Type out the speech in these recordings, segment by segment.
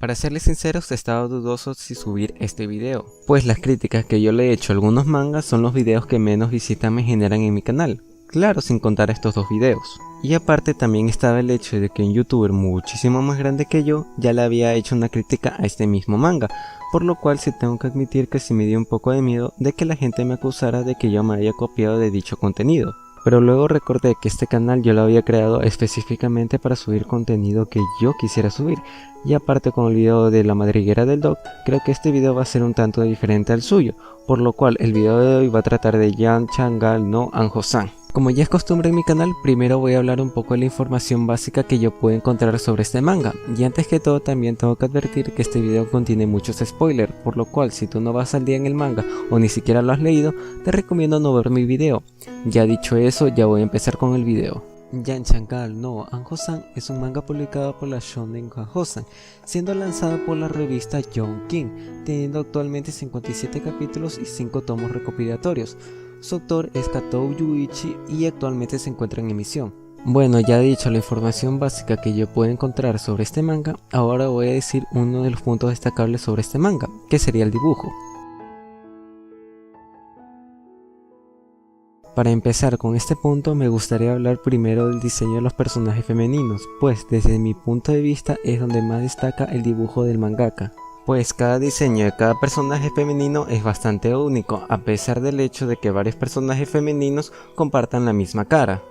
Para serles sinceros, estaba dudoso si subir este video, pues las críticas que yo le he hecho a algunos mangas son los videos que menos visitas me generan en mi canal. Claro, sin contar estos dos videos. Y aparte también estaba el hecho de que un youtuber muchísimo más grande que yo ya le había hecho una crítica a este mismo manga, por lo cual sí tengo que admitir que sí me dio un poco de miedo de que la gente me acusara de que yo me haya copiado de dicho contenido. Pero luego recordé que este canal yo lo había creado específicamente para subir contenido que yo quisiera subir, y aparte con el video de la madriguera del Doc, creo que este video va a ser un tanto diferente al suyo, por lo cual el video de hoy va a tratar de Yan Changal no Anjo-san. Como ya es costumbre en mi canal, primero voy a hablar un poco de la información básica que yo puedo encontrar sobre este manga, y antes que todo también tengo que advertir que este video contiene muchos spoilers, por lo cual si tú no vas al día en el manga o ni siquiera lo has leído, te recomiendo no ver mi video. Ya dicho eso, ya voy a empezar con el video. Yan Changal no Anjo-san es un manga publicado por la Shonen Anjo-san, siendo lanzado por la revista Young King, teniendo actualmente 57 capítulos y 5 tomos recopilatorios. Su autor es Katou Yuichi y actualmente se encuentra en emisión. Bueno, ya dicho la información básica que yo puedo encontrar sobre este manga, ahora voy a decir uno de los puntos destacables sobre este manga, que sería el dibujo. Para empezar con este punto me gustaría hablar primero del diseño de los personajes femeninos, pues desde mi punto de vista es donde más destaca el dibujo del mangaka. Pues cada diseño de cada personaje femenino es bastante único, a pesar del hecho de que varios personajes femeninos compartan la misma cara.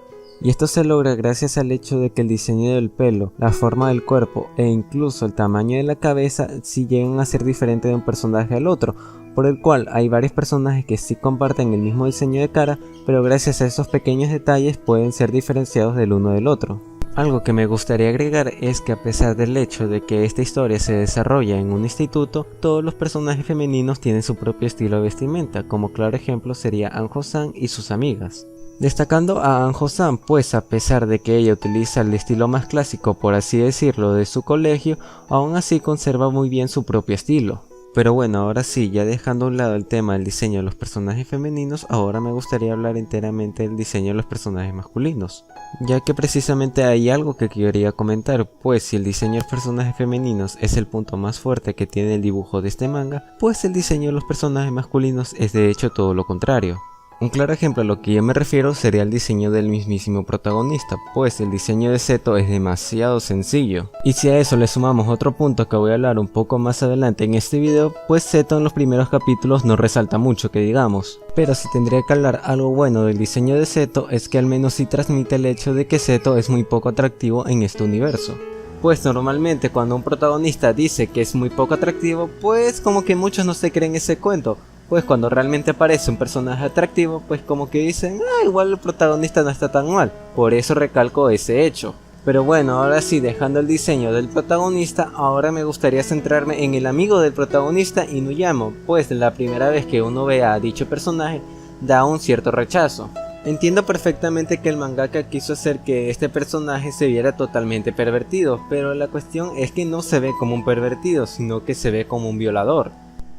Y esto se logra gracias al hecho de que el diseño del pelo, la forma del cuerpo e incluso el tamaño de la cabeza sí llegan a ser diferentes de un personaje al otro, por el cual hay varios personajes que sí comparten el mismo diseño de cara, pero gracias a esos pequeños detalles pueden ser diferenciados del uno del otro. Algo que me gustaría agregar es que a pesar del hecho de que esta historia se desarrolla en un instituto, todos los personajes femeninos tienen su propio estilo de vestimenta, como claro ejemplo sería Anjo-san y sus amigas. Destacando a Anjo-san, pues a pesar de que ella utiliza el estilo más clásico por así decirlo de su colegio, aún así conserva muy bien su propio estilo. Pero bueno, ahora sí, ya dejando a un lado el tema del diseño de los personajes femeninos, ahora me gustaría hablar enteramente del diseño de los personajes masculinos. Ya que precisamente hay algo que quería comentar, pues si el diseño de los personajes femeninos es el punto más fuerte que tiene el dibujo de este manga, pues el diseño de los personajes masculinos es de hecho todo lo contrario. Un claro ejemplo a lo que yo me refiero sería el diseño del mismísimo protagonista, pues el diseño de Seto es demasiado sencillo. Y si a eso le sumamos otro punto que voy a hablar un poco más adelante en este video, pues Seto en los primeros capítulos no resalta mucho que digamos. Pero si tendría que hablar algo bueno del diseño de Seto es que al menos sí transmite el hecho de que Seto es muy poco atractivo en este universo. Pues normalmente cuando un protagonista dice que es muy poco atractivo, pues como que muchos no se creen ese cuento. Pues cuando realmente aparece un personaje atractivo, pues como que dicen, igual el protagonista no está tan mal, por eso recalco ese hecho. Pero bueno, ahora sí, dejando el diseño del protagonista, ahora me gustaría centrarme en el amigo del protagonista, Inuyamo, pues la primera vez que uno ve a dicho personaje, da un cierto rechazo. Entiendo perfectamente que el mangaka quiso hacer que este personaje se viera totalmente pervertido, pero la cuestión es que no se ve como un pervertido, sino que se ve como un violador.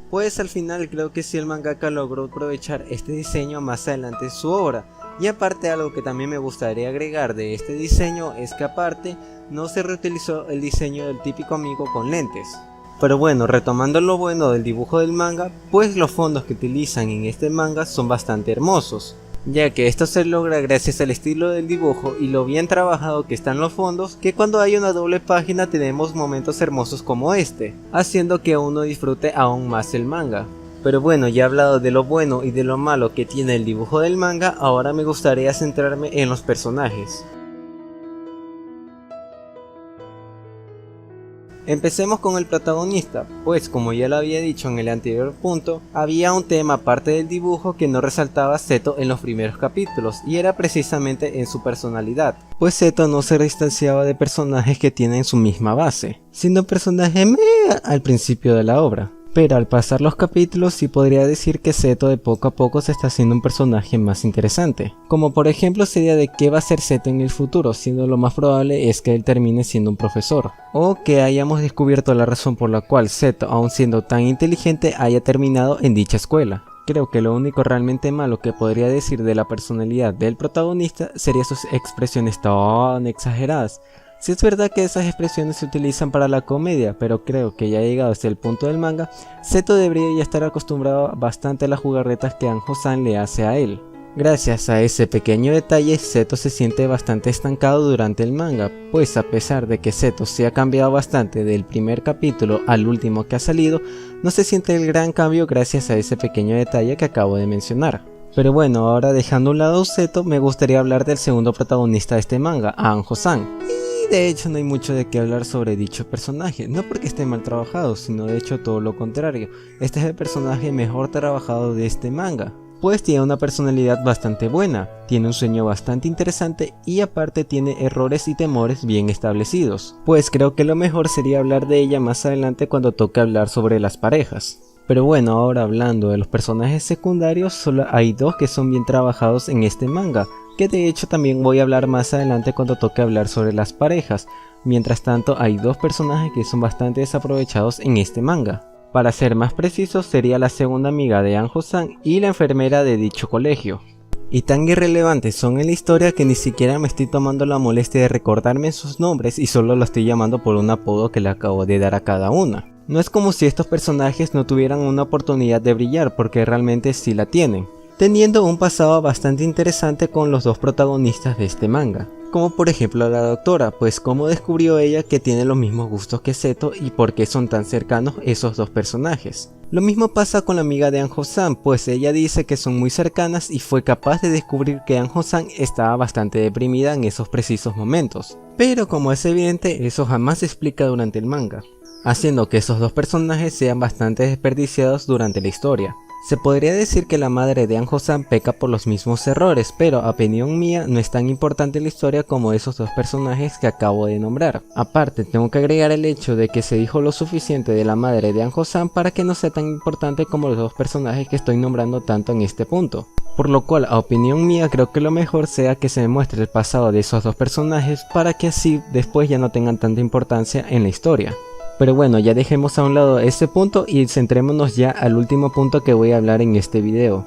Pues al final creo que sí el mangaka logró aprovechar este diseño más adelante en su obra. Y aparte algo que también me gustaría agregar de este diseño es que aparte no se reutilizó el diseño del típico amigo con lentes. Pero bueno, retomando lo bueno del dibujo del manga, pues los fondos que utilizan en este manga son bastante hermosos, ya que esto se logra gracias al estilo del dibujo y lo bien trabajado que están los fondos, que cuando hay una doble página tenemos momentos hermosos como este, haciendo que uno disfrute aún más el manga. Pero bueno, ya he hablado de lo bueno y de lo malo que tiene el dibujo del manga, ahora me gustaría centrarme en los personajes. Empecemos con el protagonista, pues como ya lo había dicho en el anterior punto, había un tema aparte del dibujo que no resaltaba Seto en los primeros capítulos, y era precisamente en su personalidad, pues Seto no se distanciaba de personajes que tienen su misma base, siendo personaje al principio de la obra. Pero al pasar los capítulos sí podría decir que Seto de poco a poco se está haciendo un personaje más interesante. Como por ejemplo sería de qué va a ser Seto en el futuro, siendo lo más probable es que él termine siendo un profesor. O que hayamos descubierto la razón por la cual Seto, aun siendo tan inteligente, haya terminado en dicha escuela. Creo que lo único realmente malo que podría decir de la personalidad del protagonista sería sus expresiones tan exageradas, Sí es verdad que esas expresiones se utilizan para la comedia, pero creo que ya llegado hasta el punto del manga, Seto debería ya estar acostumbrado bastante a las jugarretas que Anjo-san le hace a él. Gracias a ese pequeño detalle, Seto se siente bastante estancado durante el manga, pues a pesar de que Seto se ha cambiado bastante del primer capítulo al último que ha salido, no se siente el gran cambio gracias a ese pequeño detalle que acabo de mencionar. Pero bueno, ahora dejando a un lado a Seto, me gustaría hablar del segundo protagonista de este manga, Anjo-san. De hecho no hay mucho de qué hablar sobre dicho personaje, no porque esté mal trabajado, sino de hecho todo lo contrario. Este es el personaje mejor trabajado de este manga, pues tiene una personalidad bastante buena, tiene un sueño bastante interesante y aparte tiene errores y temores bien establecidos. Pues creo que lo mejor sería hablar de ella más adelante cuando toque hablar sobre las parejas. Pero bueno, ahora hablando de los personajes secundarios, solo hay dos que son bien trabajados en este manga, que de hecho también voy a hablar más adelante cuando toque hablar sobre las parejas. Mientras tanto hay dos personajes que son bastante desaprovechados en este manga. Para ser más precisos sería la segunda amiga de Anjo-san y la enfermera de dicho colegio. Y tan irrelevantes son en la historia que ni siquiera me estoy tomando la molestia de recordarme sus nombres y solo lo estoy llamando por un apodo que le acabo de dar a cada una. No es como si estos personajes no tuvieran una oportunidad de brillar, porque realmente sí la tienen, teniendo un pasado bastante interesante con los dos protagonistas de este manga, como por ejemplo la doctora, pues cómo descubrió ella que tiene los mismos gustos que Seto y por qué son tan cercanos esos dos personajes. Lo mismo pasa con la amiga de Anjo-san, pues ella dice que son muy cercanas y fue capaz de descubrir que Anjo-san estaba bastante deprimida en esos precisos momentos, pero como es evidente eso jamás se explica durante el manga, haciendo que esos dos personajes sean bastante desperdiciados durante la historia. Se podría decir que la madre de Anjo-san peca por los mismos errores, pero a opinión mía no es tan importante en la historia como esos dos personajes que acabo de nombrar. Aparte, tengo que agregar el hecho de que se dijo lo suficiente de la madre de Anjo-san para que no sea tan importante como los dos personajes que estoy nombrando tanto en este punto. Por lo cual, a opinión mía, creo que lo mejor sea que se demuestre el pasado de esos dos personajes para que así después ya no tengan tanta importancia en la historia. Pero bueno, ya dejemos a un lado este punto y centrémonos ya al último punto que voy a hablar en este video.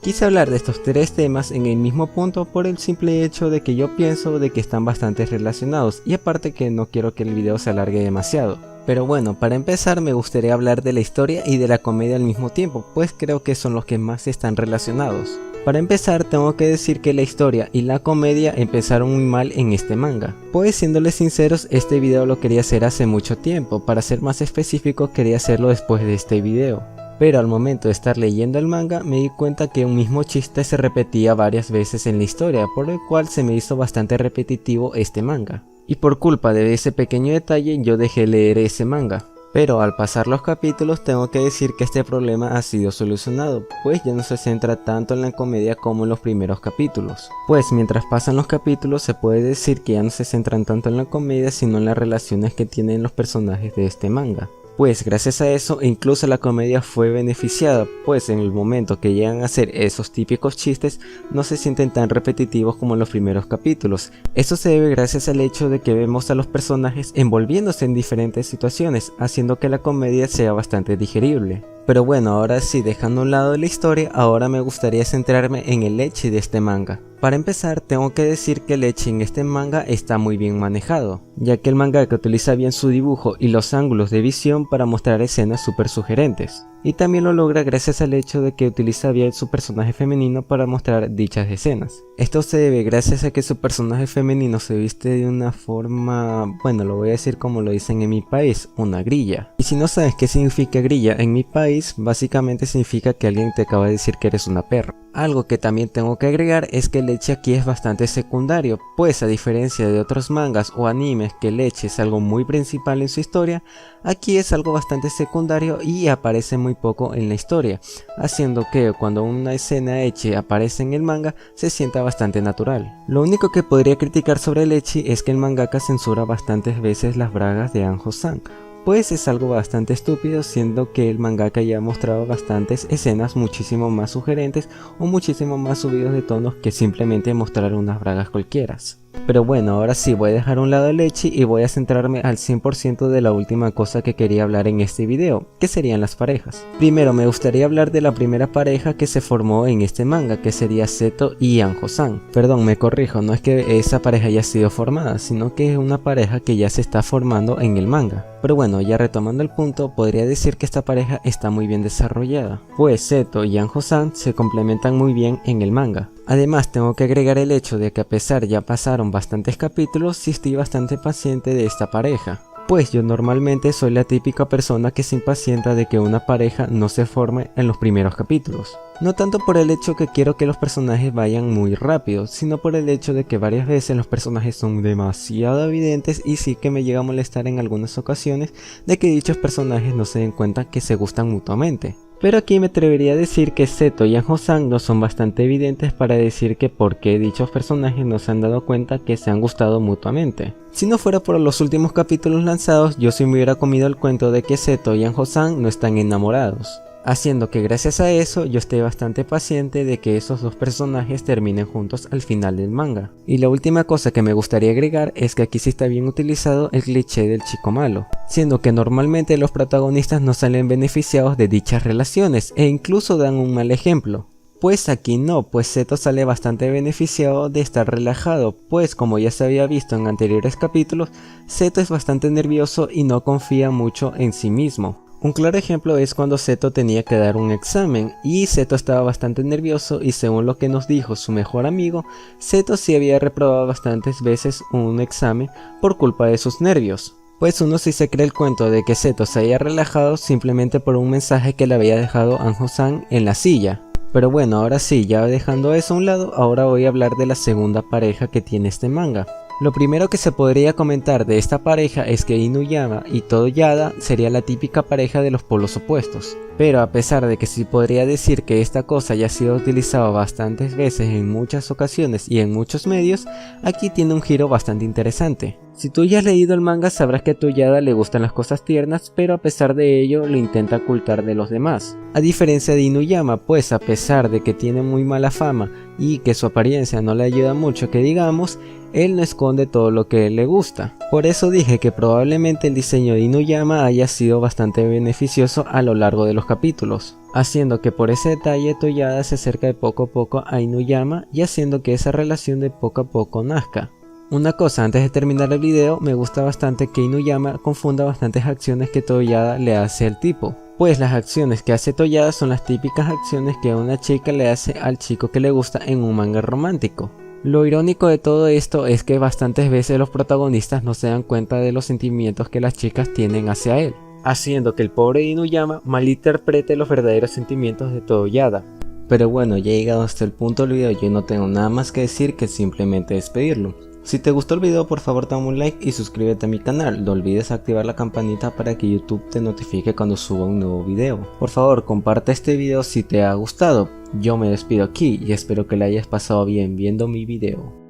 Quise hablar de estos tres temas en el mismo punto por el simple hecho de que yo pienso de que están bastante relacionados y aparte que no quiero que el video se alargue demasiado. Pero bueno, para empezar me gustaría hablar de la historia y de la comedia al mismo tiempo, pues creo que son los que más están relacionados. Para empezar tengo que decir que la historia y la comedia empezaron muy mal en este manga, pues siéndoles sinceros este video lo quería hacer hace mucho tiempo, para ser más específico quería hacerlo después de este video. Pero al momento de estar leyendo el manga me di cuenta que un mismo chiste se repetía varias veces en la historia, por el cual se me hizo bastante repetitivo este manga. Y por culpa de ese pequeño detalle yo dejé leer ese manga. Pero al pasar los capítulos tengo que decir que este problema ha sido solucionado, pues ya no se centra tanto en la comedia como en los primeros capítulos. Pues mientras pasan los capítulos se puede decir que ya no se centran tanto en la comedia sino en las relaciones que tienen los personajes de este manga. Pues gracias a eso incluso la comedia fue beneficiada, pues en el momento que llegan a hacer esos típicos chistes no se sienten tan repetitivos como en los primeros capítulos. Esto se debe gracias al hecho de que vemos a los personajes envolviéndose en diferentes situaciones, haciendo que la comedia sea bastante digerible. Pero bueno, ahora sí, dejando a un lado la historia, ahora me gustaría centrarme en el ecchi de este manga. Para empezar, tengo que decir que el ecchi en este manga está muy bien manejado, ya que el mangaka utiliza bien su dibujo y los ángulos de visión para mostrar escenas súper sugerentes. Y también lo logra gracias al hecho de que utiliza bien su personaje femenino para mostrar dichas escenas. Esto se debe gracias a que su personaje femenino se viste de una forma, bueno, lo voy a decir como lo dicen en mi país, una grilla. Y si no sabes qué significa grilla en mi país, básicamente significa que alguien te acaba de decir que eres una perra. Algo que también tengo que agregar es que el ecchi aquí es bastante secundario, pues a diferencia de otros mangas o animes que el ecchi es algo muy principal en su historia, aquí es algo bastante secundario y aparece muy poco en la historia, haciendo que cuando una escena ecchi aparece en el manga se sienta bastante natural. Lo único que podría criticar sobre el ecchi es que el mangaka censura bastantes veces las bragas de Anjo-san, pues es algo bastante estúpido, siendo que el mangaka ya ha mostrado bastantes escenas muchísimo más sugerentes o muchísimo más subidos de tonos que simplemente mostrar unas bragas cualquiera. Pero bueno, ahora sí voy a dejar a un lado el ecchi y voy a centrarme al 100% de la última cosa que quería hablar en este video, que serían las parejas. Primero me gustaría hablar de la primera pareja que se formó en este manga, que sería Seto y Anjo-san. Perdón, me corrijo, no es que esa pareja haya sido formada, sino que es una pareja que ya se está formando en el manga. Pero bueno, ya retomando el punto, podría decir que esta pareja está muy bien desarrollada, pues Seto y Anjo-san se complementan muy bien en el manga. Además tengo que agregar el hecho de que a pesar ya pasaron bastantes capítulos, sí estoy bastante paciente de esta pareja. Pues yo normalmente soy la típica persona que se impacienta de que una pareja no se forme en los primeros capítulos. No tanto por el hecho que quiero que los personajes vayan muy rápido, sino por el hecho de que varias veces los personajes son demasiado evidentes y sí que me llega a molestar en algunas ocasiones de que dichos personajes no se den cuenta que se gustan mutuamente. Pero aquí me atrevería a decir que Seto y Anjo-san no son bastante evidentes para decir que por qué dichos personajes no se han dado cuenta que se han gustado mutuamente. Si no fuera por los últimos capítulos lanzados, yo sí me hubiera comido el cuento de que Seto y Anjo-san no están enamorados, haciendo que gracias a eso yo esté bastante paciente de que esos dos personajes terminen juntos al final del manga. Y la última cosa que me gustaría agregar es que aquí sí está bien utilizado el cliché del chico malo, siendo que normalmente los protagonistas no salen beneficiados de dichas relaciones e incluso dan un mal ejemplo. Pues aquí no, pues Seto sale bastante beneficiado de estar relajado, pues como ya se había visto en anteriores capítulos, Seto es bastante nervioso y no confía mucho en sí mismo. Un claro ejemplo es cuando Seto tenía que dar un examen y Seto estaba bastante nervioso y según lo que nos dijo su mejor amigo, Seto sí había reprobado bastantes veces un examen por culpa de sus nervios. Pues uno sí se cree el cuento de que Seto se haya relajado simplemente por un mensaje que le había dejado Anjo-san en la silla. Pero bueno, ahora sí, ya dejando eso a un lado, ahora voy a hablar de la segunda pareja que tiene este manga. Lo primero que se podría comentar de esta pareja es que Inuyama y Toyada sería la típica pareja de los polos opuestos. Pero a pesar de que sí podría decir que esta cosa ya ha sido utilizada bastantes veces en muchas ocasiones y en muchos medios, aquí tiene un giro bastante interesante. Si tú ya has leído el manga sabrás que a Toyada le gustan las cosas tiernas, pero a pesar de ello lo intenta ocultar de los demás. A diferencia de Inuyama, pues a pesar de que tiene muy mala fama y que su apariencia no le ayuda mucho que digamos, él no esconde todo lo que le gusta. Por eso dije que probablemente el diseño de Inuyama haya sido bastante beneficioso a lo largo de los capítulos, haciendo que por ese detalle Toyada se acerca de poco a poco a Inuyama y haciendo que esa relación de poco a poco nazca. Una cosa antes de terminar el video, me gusta bastante que Inuyama confunda bastantes acciones que Toyada le hace al tipo. Pues las acciones que hace Toyada son las típicas acciones que una chica le hace al chico que le gusta en un manga romántico. Lo irónico de todo esto es que bastantes veces los protagonistas no se dan cuenta de los sentimientos que las chicas tienen hacia él, haciendo que el pobre Inuyama malinterprete los verdaderos sentimientos de Toyada. Pero bueno, ya he llegado hasta el punto del video, yo no tengo nada más que decir que simplemente despedirlo. Si te gustó el video, por favor dame un like y suscríbete a mi canal. No olvides activar la campanita para que YouTube te notifique cuando suba un nuevo video. Por favor, comparte este video si te ha gustado. Yo me despido aquí y espero que le hayas pasado bien viendo mi video.